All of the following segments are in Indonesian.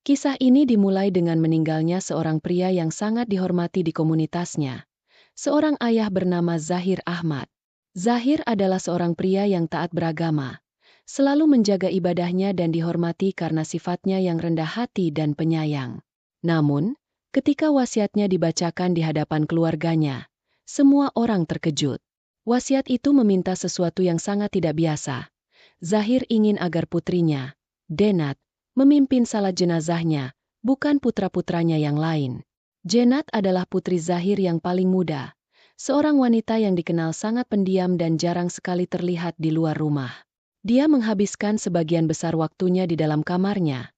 Kisah ini dimulai dengan meninggalnya seorang pria yang sangat dihormati di komunitasnya. Seorang ayah bernama Zahir Ahmad. Zahir adalah seorang pria yang taat beragama, selalu menjaga ibadahnya dan dihormati karena sifatnya yang rendah hati dan penyayang. Namun, ketika wasiatnya dibacakan di hadapan keluarganya, semua orang terkejut. Wasiat itu meminta sesuatu yang sangat tidak biasa. Zahir ingin agar putrinya, Denat, memimpin salat jenazahnya, bukan putra-putranya yang lain. Jenat adalah putri Zahir yang paling muda, seorang wanita yang dikenal sangat pendiam dan jarang sekali terlihat di luar rumah. Dia menghabiskan sebagian besar waktunya di dalam kamarnya,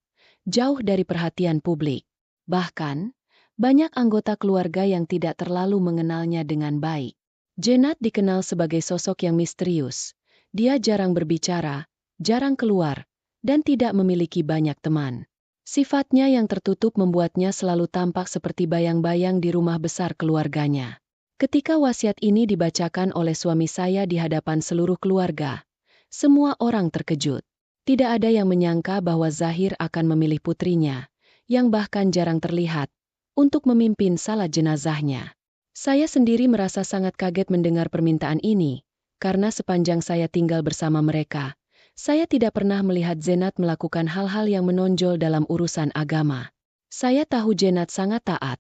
jauh dari perhatian publik. Bahkan, banyak anggota keluarga yang tidak terlalu mengenalnya dengan baik. Jenat dikenal sebagai sosok yang misterius. Dia jarang berbicara, jarang keluar, dan tidak memiliki banyak teman. Sifatnya yang tertutup membuatnya selalu tampak seperti bayang-bayang di rumah besar keluarganya. Ketika wasiat ini dibacakan oleh suami saya di hadapan seluruh keluarga, semua orang terkejut. Tidak ada yang menyangka bahwa Zahir akan memilih putrinya, yang bahkan jarang terlihat, untuk memimpin salat jenazahnya. Saya sendiri merasa sangat kaget mendengar permintaan ini, karena sepanjang saya tinggal bersama mereka, saya tidak pernah melihat Zenat melakukan hal-hal yang menonjol dalam urusan agama. Saya tahu Zenat sangat taat,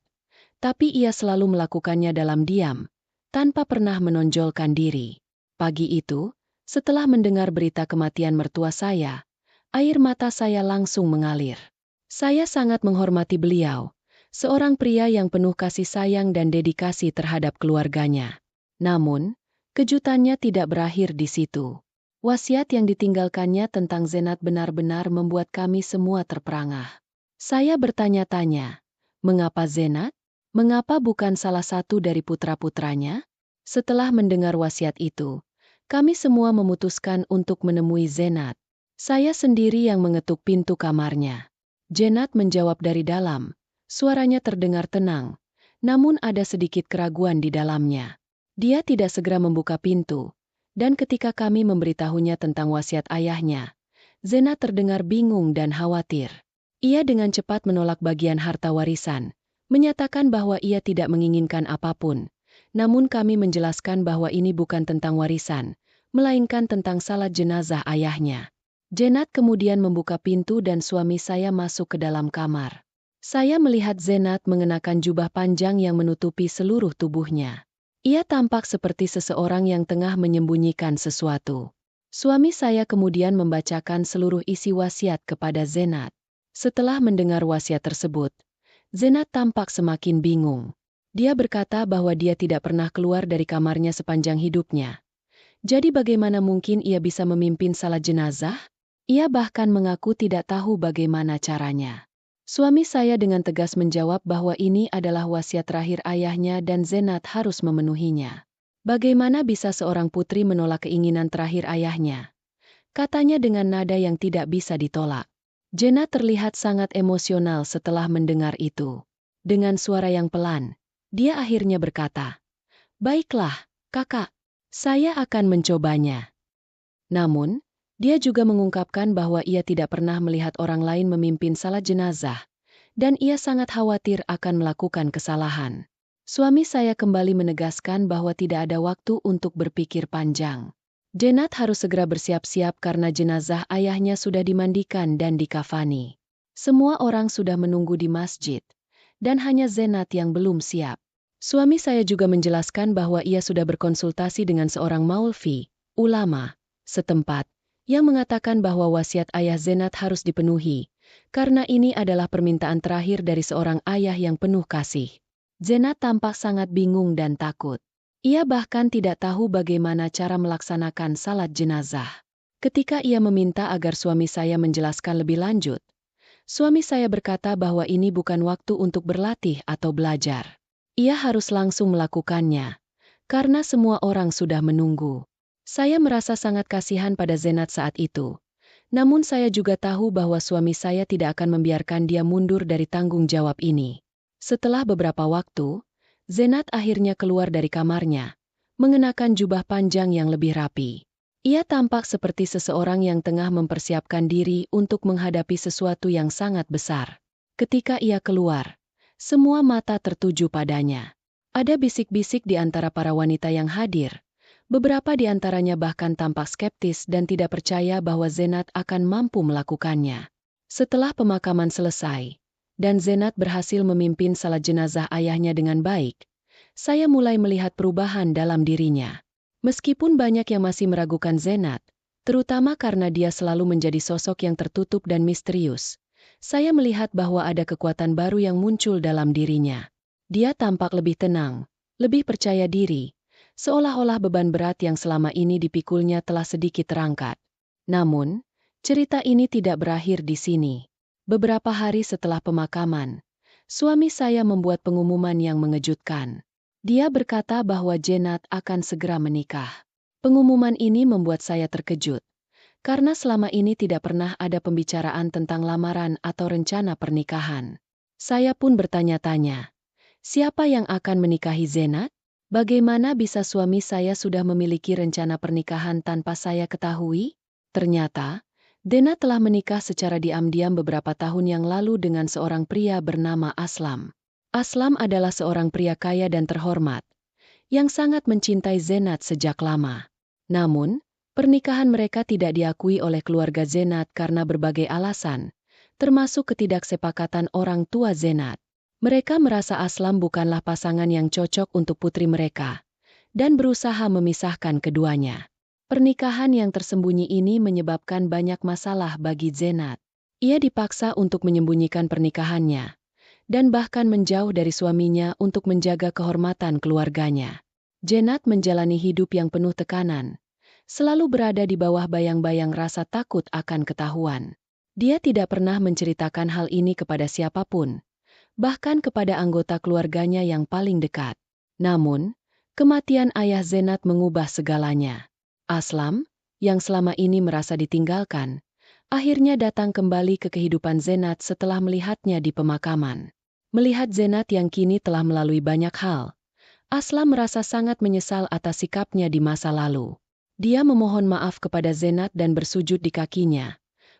tapi ia selalu melakukannya dalam diam, tanpa pernah menonjolkan diri. Pagi itu, setelah mendengar berita kematian mertua saya, air mata saya langsung mengalir. Saya sangat menghormati beliau, seorang pria yang penuh kasih sayang dan dedikasi terhadap keluarganya. Namun, kejutannya tidak berakhir di situ. Wasiat yang ditinggalkannya tentang Zenat benar-benar membuat kami semua terperangah. Saya bertanya-tanya, mengapa Zenat? Mengapa bukan salah satu dari putra-putranya? Setelah mendengar wasiat itu, kami semua memutuskan untuk menemui Zenat. Saya sendiri yang mengetuk pintu kamarnya. Zenat menjawab dari dalam. Suaranya terdengar tenang, namun ada sedikit keraguan di dalamnya. Dia tidak segera membuka pintu. Dan ketika kami memberitahunya tentang wasiat ayahnya, Zenat terdengar bingung dan khawatir. Ia dengan cepat menolak bagian harta warisan, menyatakan bahwa ia tidak menginginkan apapun. Namun kami menjelaskan bahwa ini bukan tentang warisan, melainkan tentang salat jenazah ayahnya. Zenat kemudian membuka pintu dan suami saya masuk ke dalam kamar. Saya melihat Zenat mengenakan jubah panjang yang menutupi seluruh tubuhnya. Ia tampak seperti seseorang yang tengah menyembunyikan sesuatu. Suami saya kemudian membacakan seluruh isi wasiat kepada Zenat. Setelah mendengar wasiat tersebut, Zenat tampak semakin bingung. Dia berkata bahwa dia tidak pernah keluar dari kamarnya sepanjang hidupnya. Jadi bagaimana mungkin ia bisa memimpin salat jenazah? Ia bahkan mengaku tidak tahu bagaimana caranya. Suami saya dengan tegas menjawab bahwa ini adalah wasiat terakhir ayahnya dan Zenat harus memenuhinya. Bagaimana bisa seorang putri menolak keinginan terakhir ayahnya? Katanya dengan nada yang tidak bisa ditolak. Zenat terlihat sangat emosional setelah mendengar itu. Dengan suara yang pelan, dia akhirnya berkata, "Baiklah, kakak, saya akan mencobanya." Namun, dia juga mengungkapkan bahwa ia tidak pernah melihat orang lain memimpin salat jenazah, dan ia sangat khawatir akan melakukan kesalahan. Suami saya kembali menegaskan bahwa tidak ada waktu untuk berpikir panjang. Zenat harus segera bersiap-siap karena jenazah ayahnya sudah dimandikan dan dikafani. Semua orang sudah menunggu di masjid, dan hanya Zenat yang belum siap. Suami saya juga menjelaskan bahwa ia sudah berkonsultasi dengan seorang maulvi, ulama setempat, yang mengatakan bahwa wasiat ayah Zenat harus dipenuhi, karena ini adalah permintaan terakhir dari seorang ayah yang penuh kasih. Zenat tampak sangat bingung dan takut. Ia bahkan tidak tahu bagaimana cara melaksanakan salat jenazah. Ketika ia meminta agar suami saya menjelaskan lebih lanjut, suami saya berkata bahwa ini bukan waktu untuk berlatih atau belajar. Ia harus langsung melakukannya, karena semua orang sudah menunggu. Saya merasa sangat kasihan pada Zenat saat itu. Namun saya juga tahu bahwa suami saya tidak akan membiarkan dia mundur dari tanggung jawab ini. Setelah beberapa waktu, Zenat akhirnya keluar dari kamarnya, mengenakan jubah panjang yang lebih rapi. Ia tampak seperti seseorang yang tengah mempersiapkan diri untuk menghadapi sesuatu yang sangat besar. Ketika ia keluar, semua mata tertuju padanya. Ada bisik-bisik di antara para wanita yang hadir. Beberapa di antaranya bahkan tampak skeptis dan tidak percaya bahwa Zenat akan mampu melakukannya. Setelah pemakaman selesai, dan Zenat berhasil memimpin salat jenazah ayahnya dengan baik, saya mulai melihat perubahan dalam dirinya. Meskipun banyak yang masih meragukan Zenat, terutama karena dia selalu menjadi sosok yang tertutup dan misterius, saya melihat bahwa ada kekuatan baru yang muncul dalam dirinya. Dia tampak lebih tenang, lebih percaya diri, seolah-olah beban berat yang selama ini dipikulnya telah sedikit terangkat. Namun, cerita ini tidak berakhir di sini. Beberapa hari setelah pemakaman, suami saya membuat pengumuman yang mengejutkan. Dia berkata bahwa Zenat akan segera menikah. Pengumuman ini membuat saya terkejut, karena selama ini tidak pernah ada pembicaraan tentang lamaran atau rencana pernikahan. Saya pun bertanya-tanya, siapa yang akan menikahi Zenat? Bagaimana bisa suami saya sudah memiliki rencana pernikahan tanpa saya ketahui? Ternyata, Zenat telah menikah secara diam-diam beberapa tahun yang lalu dengan seorang pria bernama Aslam. Aslam adalah seorang pria kaya dan terhormat, yang sangat mencintai Zenat sejak lama. Namun, pernikahan mereka tidak diakui oleh keluarga Zenat karena berbagai alasan, termasuk ketidaksepakatan orang tua Zenat. Mereka merasa Aslam bukanlah pasangan yang cocok untuk putri mereka, dan berusaha memisahkan keduanya. Pernikahan yang tersembunyi ini menyebabkan banyak masalah bagi Zenat. Ia dipaksa untuk menyembunyikan pernikahannya, dan bahkan menjauh dari suaminya untuk menjaga kehormatan keluarganya. Zenat menjalani hidup yang penuh tekanan, selalu berada di bawah bayang-bayang rasa takut akan ketahuan. Dia tidak pernah menceritakan hal ini kepada siapapun, bahkan kepada anggota keluarganya yang paling dekat. Namun, kematian ayah Zenat mengubah segalanya. Aslam, yang selama ini merasa ditinggalkan, akhirnya datang kembali ke kehidupan Zenat setelah melihatnya di pemakaman. Melihat Zenat yang kini telah melalui banyak hal, Aslam merasa sangat menyesal atas sikapnya di masa lalu. Dia memohon maaf kepada Zenat dan bersujud di kakinya,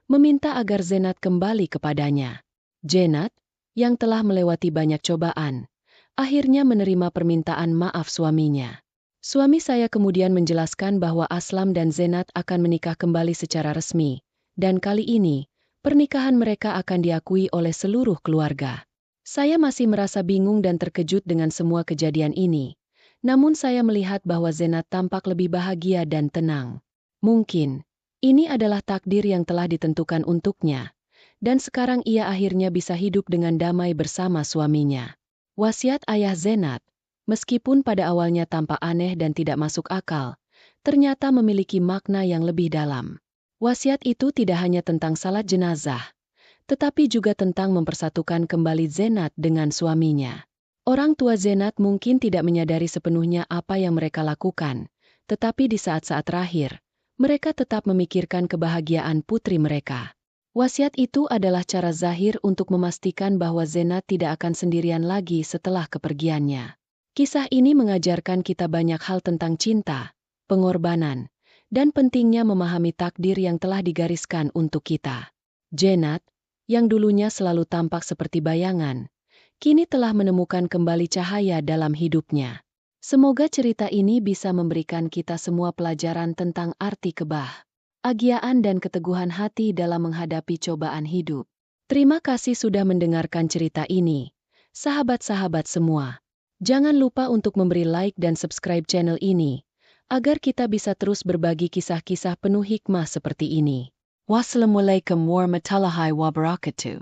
meminta agar Zenat kembali kepadanya. Zenat, yang telah melewati banyak cobaan, akhirnya menerima permintaan maaf suaminya. Suami saya kemudian menjelaskan bahwa Aslam dan Zenat akan menikah kembali secara resmi, dan kali ini, pernikahan mereka akan diakui oleh seluruh keluarga. Saya masih merasa bingung dan terkejut dengan semua kejadian ini, namun saya melihat bahwa Zenat tampak lebih bahagia dan tenang. Mungkin, ini adalah takdir yang telah ditentukan untuknya, dan sekarang ia akhirnya bisa hidup dengan damai bersama suaminya. Wasiat ayah Zenat, meskipun pada awalnya tampak aneh dan tidak masuk akal, ternyata memiliki makna yang lebih dalam. Wasiat itu tidak hanya tentang salat jenazah, tetapi juga tentang mempersatukan kembali Zenat dengan suaminya. Orang tua Zenat mungkin tidak menyadari sepenuhnya apa yang mereka lakukan, tetapi di saat-saat terakhir, mereka tetap memikirkan kebahagiaan putri mereka. Wasiat itu adalah cara zahir untuk memastikan bahwa Zenat tidak akan sendirian lagi setelah kepergiannya. Kisah ini mengajarkan kita banyak hal tentang cinta, pengorbanan, dan pentingnya memahami takdir yang telah digariskan untuk kita. Zenat, yang dulunya selalu tampak seperti bayangan, kini telah menemukan kembali cahaya dalam hidupnya. Semoga cerita ini bisa memberikan kita semua pelajaran tentang arti kebahagiaan dan keteguhan hati dalam menghadapi cobaan hidup. Terima kasih sudah mendengarkan cerita ini, sahabat-sahabat semua. Jangan lupa untuk memberi like dan subscribe channel ini, agar kita bisa terus berbagi kisah-kisah penuh hikmah seperti ini. Wassalamualaikum warahmatullahi wabarakatuh.